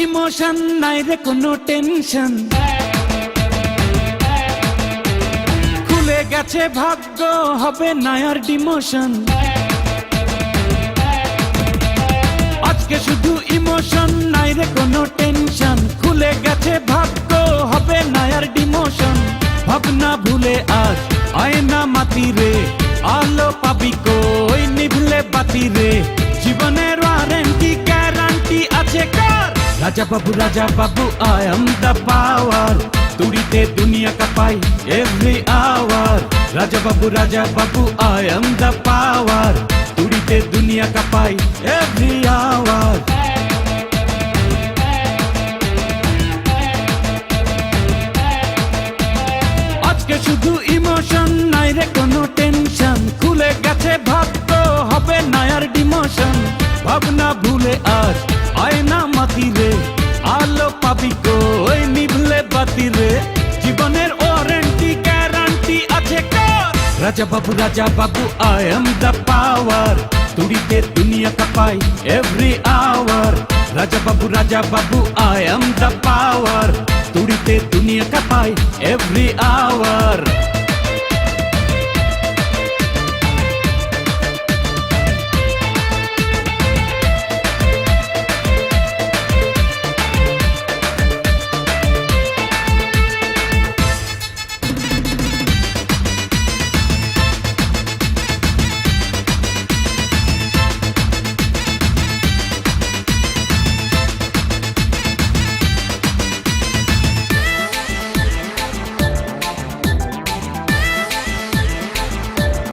Emotion নাই রে কোনো টেনশন, খুলে গেছে ভাগ্য হবে না আর ডিমোশন। আজকে শুধু ইমোশন নাই রে কোনো টেনশন, খুলে গেছে ভাগ্য হবে না আর ডিমোশন। ভাবনা ভুলে আজ আয়না মাতি রে, আলো পাবি কই নিভলে বাতি রে। জীবনের ওয়ারেন্টি গ্যারান্টি আছে কার? Raja Babu I am the power, তুড়িতে দুনিয়া কাঁপাই every hour. Raja Babu I am the power, তুড়িতে দুনিয়া কাঁপাই এভরি আওয়ার। আজকে শুধু ইমোশন নাই রে কোনো টেনশন, খুলে গেছে ভাগ্য হবে না আর ডিমোশন। ভাবনা ভুলে আজ আয়না মাতি রে, আলো পাবি কই নিভলে বাতি রে। জীবনের ওয়ারেন্টি গ্যারান্টি আছে কার? Raja Babu I am the power, তুড়িতে দুনিয়া কাঁপাই every hour. Raja Babu I am the power, তুড়িতে দুনিয়া কাঁপাই এভরি আওয়ার।